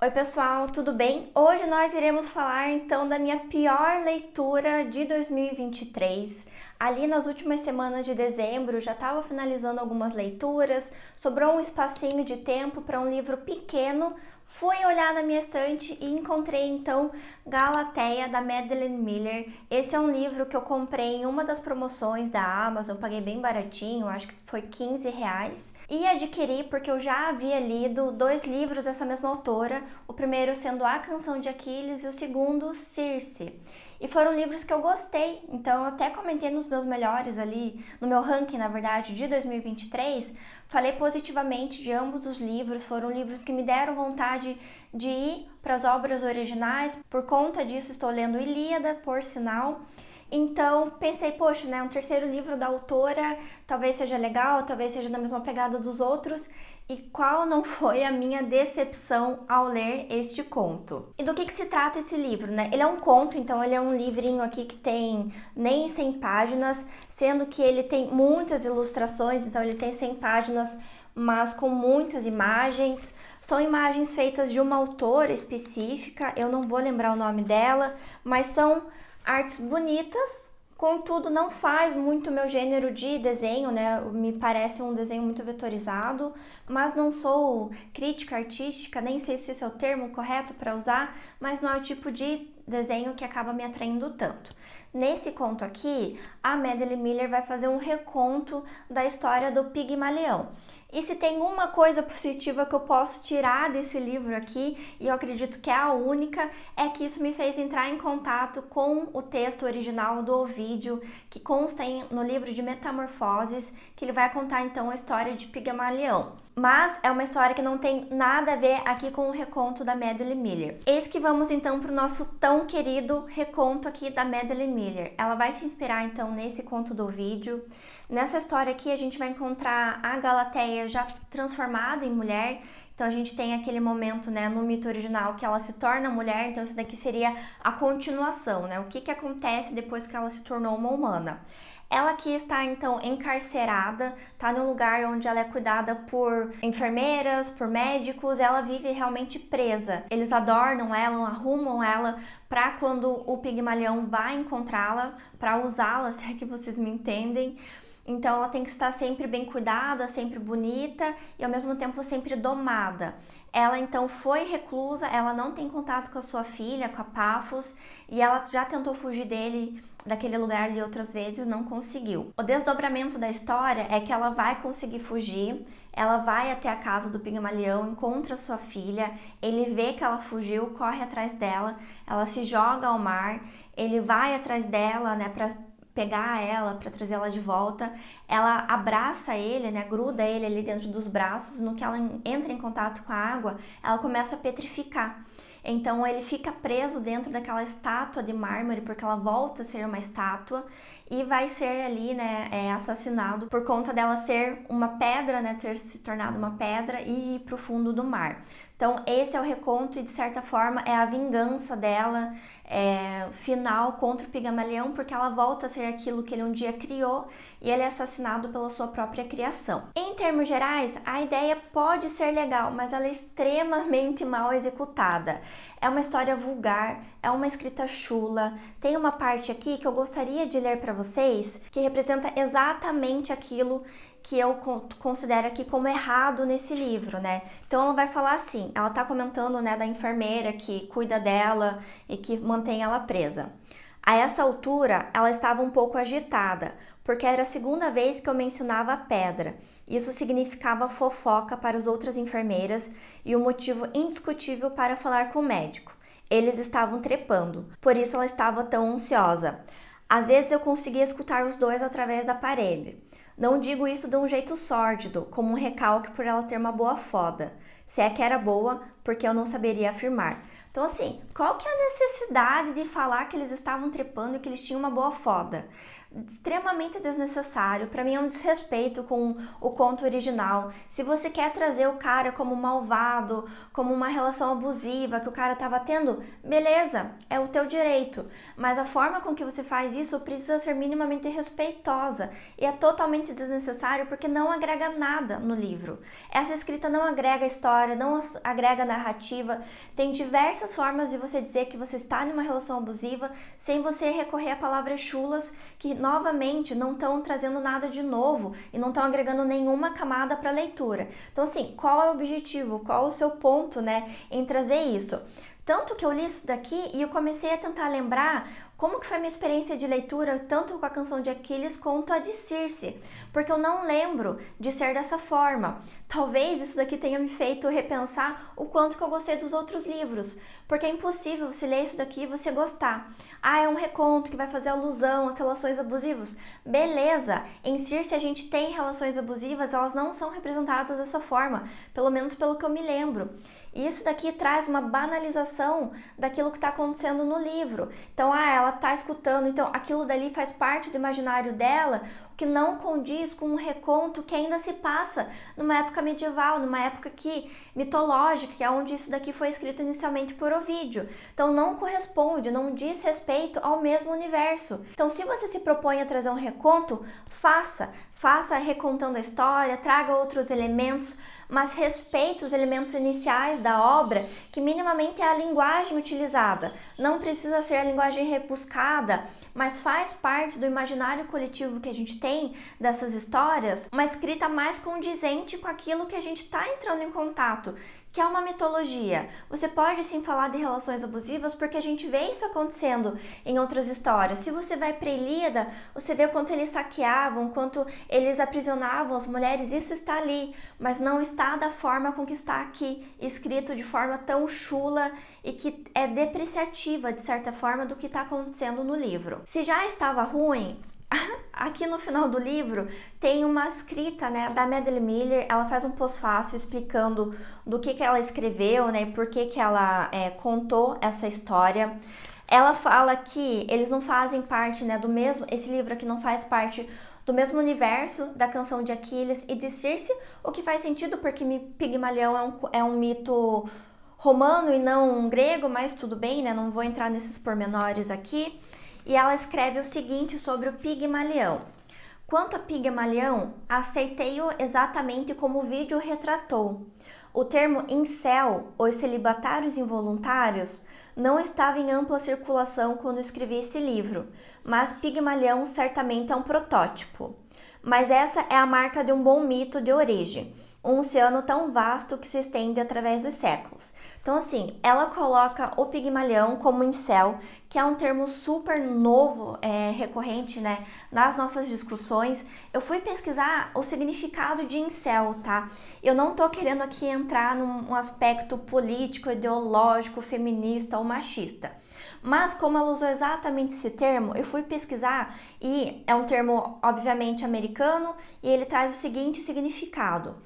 Oi pessoal, tudo bem? Hoje nós iremos falar então da minha pior leitura de 2023. Ali nas últimas semanas de dezembro já estava finalizando algumas leituras, sobrou um espacinho de tempo para um livro pequeno. Fui olhar na minha estante e encontrei então Galateia, da Madeline Miller. Esse é um livro que eu comprei em uma das promoções da Amazon, paguei bem baratinho, acho que foi R$ 15. E adquiri porque eu já havia lido dois livros dessa mesma autora, o primeiro sendo A Canção de Aquiles e o segundo Circe. E foram livros que eu gostei, então eu até comentei nos meus melhores ali, no meu ranking, na verdade, de 2023, falei positivamente de ambos os livros, foram livros que me deram vontade de ir para as obras originais, por conta disso estou lendo Ilíada, por sinal. Então pensei, poxa, né, um terceiro livro da autora talvez seja legal, talvez seja na mesma pegada dos outros. E qual não foi a minha decepção ao ler este conto? E do que se trata esse livro, né? Ele é um conto, então ele é um livrinho aqui que tem nem 100 páginas, sendo que ele tem muitas ilustrações, então ele tem 100 páginas, mas com muitas imagens. São imagens feitas de uma autora específica, eu não vou lembrar o nome dela, mas são artes bonitas, contudo não faz muito meu gênero de desenho, né? Me parece um desenho muito vetorizado, mas não sou crítica artística, nem sei se esse é o termo correto para usar, mas não é o tipo de desenho que acaba me atraindo tanto. Nesse conto aqui, a Madeline Miller vai fazer um reconto da história do Pigmalião. E se tem uma coisa positiva que eu posso tirar desse livro aqui, e eu acredito que é a única, é que isso me fez entrar em contato com o texto original do Ovídio, que consta no livro de Metamorfoses, que ele vai contar então a história de Pigmalião. Mas é uma história que não tem nada a ver aqui com o reconto da Madeline Miller. Eis que vamos então para o nosso tão querido reconto aqui da Madeline Miller. Ela vai se inspirar então nesse conto do Ovídio. Nessa história aqui a gente vai encontrar a Galateia já transformada em mulher. Então a gente tem aquele momento, né, no mito original que ela se torna mulher, então isso daqui seria a continuação, né? O que acontece depois que ela se tornou uma humana. Ela aqui está então encarcerada, está num lugar onde ela é cuidada por enfermeiras, por médicos, ela vive realmente presa. Eles adornam ela, arrumam ela para quando o Pigmalião vai encontrá-la, para usá-la, se é que vocês me entendem. Então ela tem que estar sempre bem cuidada, sempre bonita e ao mesmo tempo sempre domada. Ela então foi reclusa, ela não tem contato com a sua filha, com a Paphos, e ela já tentou fugir daquele lugar ali outras vezes, não conseguiu. O desdobramento da história é que ela vai conseguir fugir, ela vai até a casa do Pigmalião, encontra sua filha, ele vê que ela fugiu, corre atrás dela, ela se joga ao mar, ele vai atrás dela, né, para pegar ela, para trazer ela de volta. Ela abraça ele, né, gruda ele ali dentro dos braços. No que ela entra em contato com a água, ela começa a petrificar. Então ele fica preso dentro daquela estátua de mármore, porque ela volta a ser uma estátua e vai ser ali, né, assassinado por conta dela ser uma pedra, né, ter se tornado uma pedra e ir para o fundo do mar. Então esse é o reconto e de certa forma é a vingança dela final contra o Pigmalião, porque ela volta a ser aquilo que ele um dia criou e ele é assassinado pela sua própria criação. Em termos gerais, a ideia pode ser legal, mas ela é extremamente mal executada. É uma história vulgar, é uma escrita chula. Tem uma parte aqui que eu gostaria de ler para vocês, que representa exatamente aquilo que eu considero aqui como errado nesse livro, né? Então ela vai falar assim, ela tá comentando, né, da enfermeira que cuida dela e que mantém ela presa. A essa altura, ela estava um pouco agitada, porque era a segunda vez que eu mencionava a pedra. Isso significava fofoca para as outras enfermeiras e um motivo indiscutível para falar com o médico. Eles estavam trepando, por isso ela estava tão ansiosa. Às vezes eu conseguia escutar os dois através da parede. Não digo isso de um jeito sórdido, como um recalque por ela ter uma boa foda. Se é que era boa, porque eu não saberia afirmar. Então assim, qual que é a necessidade de falar que eles estavam trepando e que eles tinham uma boa foda? extremamente desnecessário. Para mim é um desrespeito com o conto original. Se você quer trazer o cara como malvado, como uma relação abusiva que o cara estava tendo, beleza, é o teu direito. Mas a forma com que você faz isso precisa ser minimamente respeitosa e é totalmente desnecessário porque não agrega nada no livro. Essa escrita não agrega história, não agrega narrativa. Tem diversas formas de você dizer que você está em uma relação abusiva sem você recorrer a palavras chulas que novamente não estão trazendo nada de novo e não estão agregando nenhuma camada para a leitura. Então assim, qual é o objetivo? Qual é o seu ponto, né, em trazer isso? Tanto que eu li isso daqui e eu comecei a tentar lembrar como que foi a minha experiência de leitura, tanto com a Canção de Aquiles quanto a de Circe, porque eu não lembro de ser dessa forma. Talvez isso daqui tenha me feito repensar o quanto que eu gostei dos outros livros, porque é impossível você ler isso daqui e você gostar. Ah, é um reconto que vai fazer alusão às relações abusivas. Beleza, em Circe a gente tem relações abusivas, elas não são representadas dessa forma, pelo menos pelo que eu me lembro. E isso daqui traz uma banalização daquilo que está acontecendo no livro. Então, ela está escutando, então aquilo dali faz parte do imaginário dela, o que não condiz com um reconto que ainda se passa numa época medieval, numa época mitológica, que é onde isso daqui foi escrito inicialmente por Ovídio. Então, não corresponde, não diz respeito ao mesmo universo. Então, se você se propõe a trazer um reconto, faça recontando a história, traga outros elementos, mas respeite os elementos iniciais da obra, que minimamente é a linguagem utilizada. Não precisa ser a linguagem rebuscada, mas faz parte do imaginário coletivo que a gente tem dessas histórias, uma escrita mais condizente com aquilo que a gente está entrando em contato, que é uma mitologia. Você pode sim falar de relações abusivas porque a gente vê isso acontecendo em outras histórias. Se você vai para Ilíada, você vê o quanto eles saqueavam, o quanto eles aprisionavam as mulheres, isso está ali, mas não está da forma com que está aqui, escrito de forma tão chula e que é depreciativa, de certa forma, do que está acontecendo no livro. Se já estava ruim, aqui no final do livro tem uma escrita, né, da Madeline Miller. Ela faz um pós-fácil explicando do que ela escreveu, né, e por que ela contou essa história. Ela fala que eles não fazem parte, né, do mesmo, esse livro aqui não faz parte do mesmo universo da Canção de Aquiles e de Circe, o que faz sentido porque Pigmalião é um mito romano e não grego, mas tudo bem, né, não vou entrar nesses pormenores aqui. E ela escreve o seguinte sobre o Pigmalião. Quanto a Pigmalião, aceitei-o exatamente como o vídeo retratou. O termo incel, os celibatários involuntários, não estava em ampla circulação quando escrevi esse livro, mas Pigmalião certamente é um protótipo. Mas essa é a marca de um bom mito de origem, um oceano tão vasto que se estende através dos séculos. Então, assim, ela coloca o Pigmalião como incel, que é um termo super novo, recorrente, né, nas nossas discussões. Eu fui pesquisar o significado de incel, tá? Eu não tô querendo aqui entrar num aspecto político, ideológico, feminista ou machista. Mas como ela usou exatamente esse termo, eu fui pesquisar e é um termo, obviamente, americano e ele traz o seguinte significado: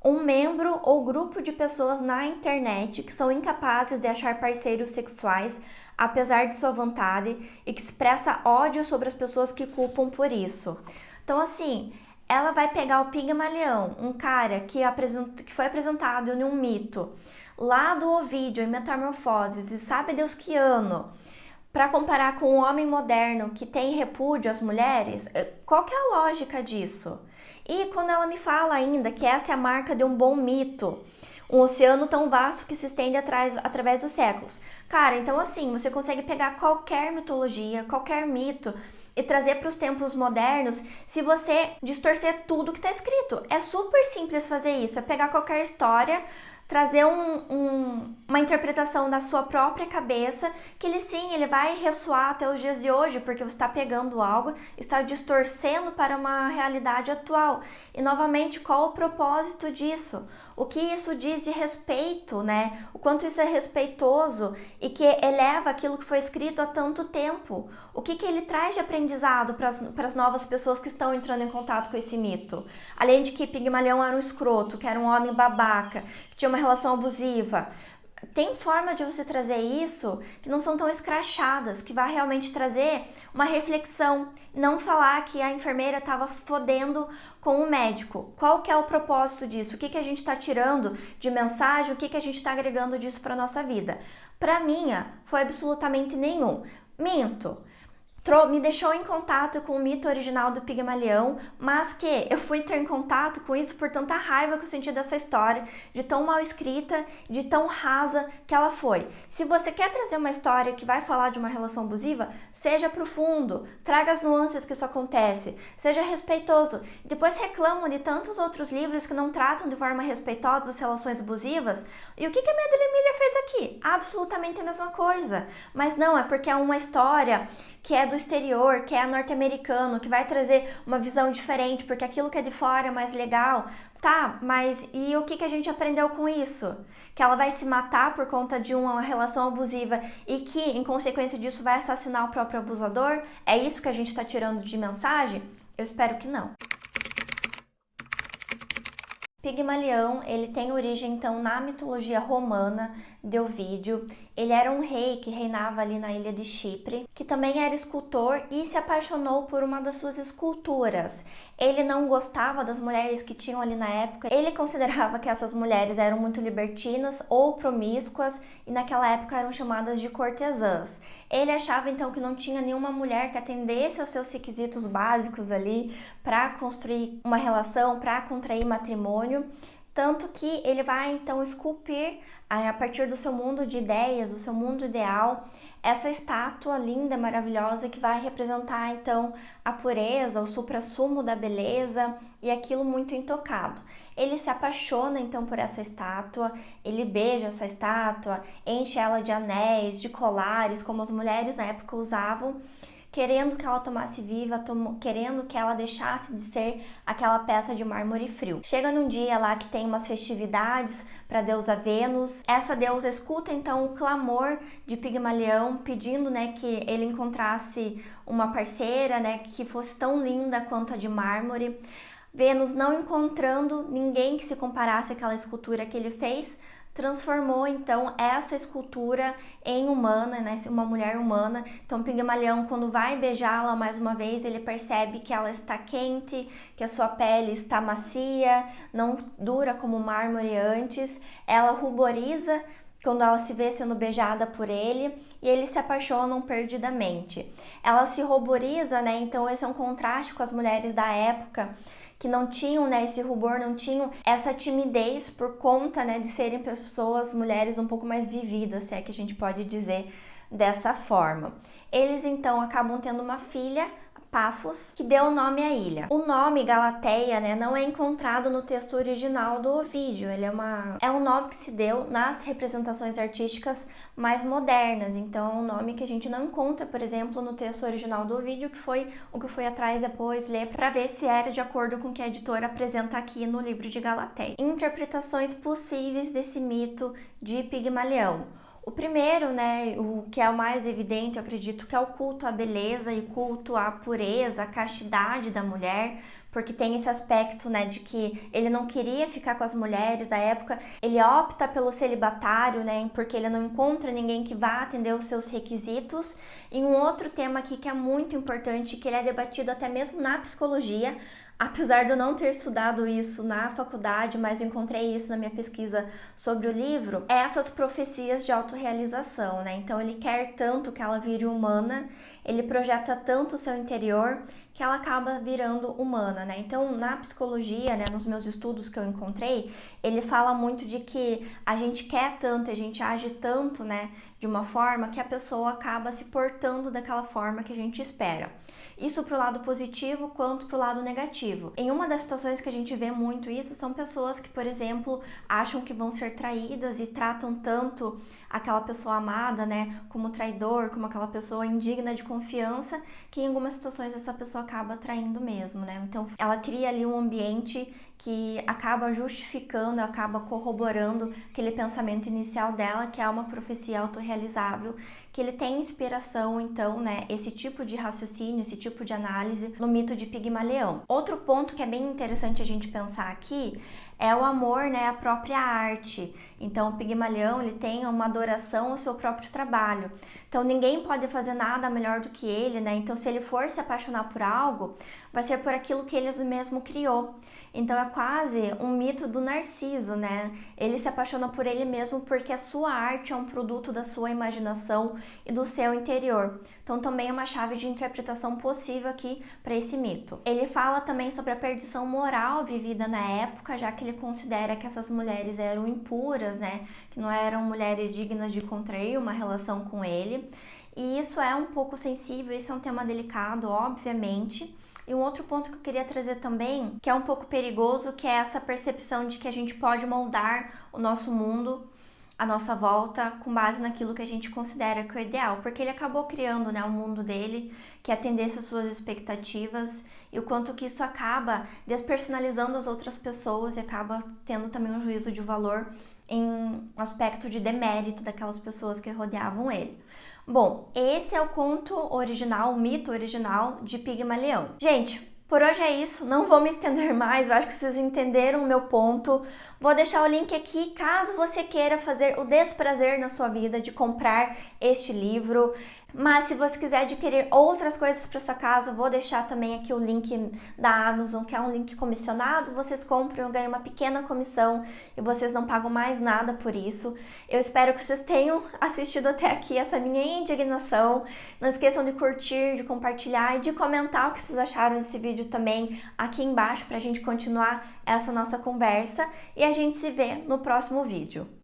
um membro ou grupo de pessoas na internet que são incapazes de achar parceiros sexuais apesar de sua vontade e que expressa ódio sobre as pessoas que culpam por isso. Então, assim, ela vai pegar o Pigmalião, um cara que foi apresentado em um mito lá do Ovídio, em Metamorfoses, e sabe Deus que ano, para comparar com o homem moderno que tem repúdio às mulheres. Qual que é a lógica disso? E quando ela me fala ainda que essa é a marca de um bom mito, um oceano tão vasto que se estende através dos séculos. Cara, então assim, você consegue pegar qualquer mitologia, qualquer mito e trazer para os tempos modernos se você distorcer tudo que está escrito. É super simples fazer isso, é pegar qualquer história, trazer uma interpretação da sua própria cabeça, que ele vai ressoar até os dias de hoje, porque você está pegando algo, está distorcendo para uma realidade atual. E novamente, qual o propósito disso? O que isso diz de respeito, né? O quanto isso é respeitoso e que eleva aquilo que foi escrito há tanto tempo. O que ele traz de aprendizado para as novas pessoas que estão entrando em contato com esse mito? Além de que Pigmalião era um escroto, que era um homem babaca, que tinha uma relação abusiva. tem forma de você trazer isso que não são tão escrachadas, que vai realmente trazer uma reflexão, não falar que a enfermeira estava fodendo com o médico. Qual que é o propósito disso? O que que a gente está tirando de mensagem? O que que a gente está agregando disso para nossa vida? Para minha, foi absolutamente nenhum. Minto. Me deixou em contato com o mito original do Pigmalião, mas que eu fui ter em contato com isso por tanta raiva que eu senti dessa história, de tão mal escrita, de tão rasa que ela foi. Se você quer trazer uma história que vai falar de uma relação abusiva, seja profundo, traga as nuances que isso acontece, seja respeitoso. Depois reclamam de tantos outros livros que não tratam de forma respeitosa as relações abusivas. E o que a Madeline Miller fez aqui? Absolutamente a mesma coisa. Mas não, é porque é uma história que é do exterior, que é norte-americano, que vai trazer uma visão diferente, porque aquilo que é de fora é mais legal. Tá, mas e o que a gente aprendeu com isso? Que ela vai se matar por conta de uma relação abusiva e que, em consequência disso, vai assassinar o próprio abusador? É isso que a gente está tirando de mensagem? Eu espero que não. Pigmalião, ele tem origem então na mitologia romana de Ovídio. Ele era um rei que reinava ali na ilha de Chipre, que também era escultor e se apaixonou por uma das suas esculturas. Ele não gostava das mulheres que tinham ali na época. Ele considerava que essas mulheres eram muito libertinas ou promíscuas e naquela época eram chamadas de cortesãs. Ele achava então que não tinha nenhuma mulher que atendesse aos seus requisitos básicos ali para construir uma relação, para contrair matrimônio. Tanto que ele vai então esculpir, a partir do seu mundo de ideias, do seu mundo ideal, essa estátua linda, maravilhosa, que vai representar então a pureza, o suprassumo da beleza e aquilo muito intocado. Ele se apaixona então por essa estátua, ele beija essa estátua, enche ela de anéis, de colares, como as mulheres na época usavam, querendo que ela tomasse viva, querendo que ela deixasse de ser aquela peça de mármore frio. Chega num dia lá que tem umas festividades para a deusa Vênus. Essa deusa escuta então o clamor de Pigmalião, pedindo, né, que ele encontrasse uma parceira, né, que fosse tão linda quanto a de mármore. Vênus, não encontrando ninguém que se comparasse àquela escultura que ele fez, transformou então essa escultura em humana, né, uma mulher humana. Então Pigmalião, quando vai beijá-la mais uma vez, ele percebe que ela está quente, que a sua pele está macia, não dura como mármore antes. Ela ruboriza quando ela se vê sendo beijada por ele e eles se apaixonam perdidamente. Ela se ruboriza, né? Então esse é um contraste com as mulheres da época, que não tinham, né, esse rubor, não tinham essa timidez por conta, né, de serem pessoas, mulheres um pouco mais vividas, se é que a gente pode dizer dessa forma. Eles então acabam tendo uma filha, Pafos, que deu o nome à ilha. O nome Galateia, né, não é encontrado no texto original do Ovídio. Ele é um nome que se deu nas representações artísticas mais modernas. Então, é um nome que a gente não encontra, por exemplo, no texto original do Ovídio, que foi o que eu fui atrás depois ler para ver se era de acordo com o que a editora apresenta aqui no livro de Galateia. Interpretações possíveis desse mito de Pigmalião. O primeiro, né, o que é o mais evidente, eu acredito que é o culto à beleza e culto à pureza, à castidade da mulher, porque tem esse aspecto, né, de que ele não queria ficar com as mulheres da época, ele opta pelo celibatário, né, porque ele não encontra ninguém que vá atender os seus requisitos. E um outro tema aqui que é muito importante, que ele é debatido até mesmo na psicologia, apesar de eu não ter estudado isso na faculdade, mas eu encontrei isso na minha pesquisa sobre o livro, é essas profecias de autorrealização, né? Então ele quer tanto que ela vire humana, ele projeta tanto o seu interior que ela acaba virando humana, né? Então na psicologia, né, nos meus estudos que eu encontrei, ele fala muito de que a gente quer tanto, a gente age tanto, né, de uma forma que a pessoa acaba se portando daquela forma que a gente espera. Isso pro lado positivo quanto pro lado negativo. Em uma das situações que a gente vê muito isso são pessoas que, por exemplo, acham que vão ser traídas e tratam tanto aquela pessoa amada, né, como traidor, como aquela pessoa indigna de confiança, que em algumas situações essa pessoa acaba traindo mesmo, né? Então ela cria ali um ambiente que acaba justificando, acaba corroborando aquele pensamento inicial dela, que é uma profecia autorrealizável, que ele tem inspiração, então, né, esse tipo de raciocínio, esse tipo de análise no mito de Pigmalião. Outro ponto que é bem interessante a gente pensar aqui é o amor, né, à própria arte. Então, o Pigmalião, ele tem uma adoração ao seu próprio trabalho. Então, ninguém pode fazer nada melhor do que ele, né? Então, se ele for se apaixonar por algo, vai ser por aquilo que ele mesmo criou. Então, é quase um mito do Narciso, né? Ele se apaixona por ele mesmo porque a sua arte é um produto da sua imaginação e do seu interior. Então, também é uma chave de interpretação possível aqui para esse mito. Ele fala também sobre a perdição moral vivida na época, já que ele considera que essas mulheres eram impuras, né? Que não eram mulheres dignas de contrair uma relação com ele. E isso é um pouco sensível, isso é um tema delicado, obviamente. E um outro ponto que eu queria trazer também, que é um pouco perigoso, que é essa percepção de que a gente pode moldar o nosso mundo, a nossa volta, com base naquilo que a gente considera que é o ideal. Porque ele acabou criando, né, o mundo dele, que atendesse às suas expectativas, e o quanto que isso acaba despersonalizando as outras pessoas e acaba tendo também um juízo de valor em um aspecto de demérito daquelas pessoas que rodeavam ele. Bom, esse é o conto original, o mito original de Pigmalião. Gente, por hoje é isso, não vou me estender mais, eu acho que vocês entenderam o meu ponto. Vou deixar o link aqui caso você queira fazer o desprazer na sua vida de comprar este livro. Mas se você quiser adquirir outras coisas para sua casa, vou deixar também aqui o link da Amazon, que é um link comissionado. Vocês compram, eu ganho uma pequena comissão e vocês não pagam mais nada por isso. Eu espero que vocês tenham assistido até aqui essa minha indignação. Não esqueçam de curtir, de compartilhar e de comentar o que vocês acharam desse vídeo também aqui embaixo para a gente continuar essa nossa conversa. E a gente se vê no próximo vídeo.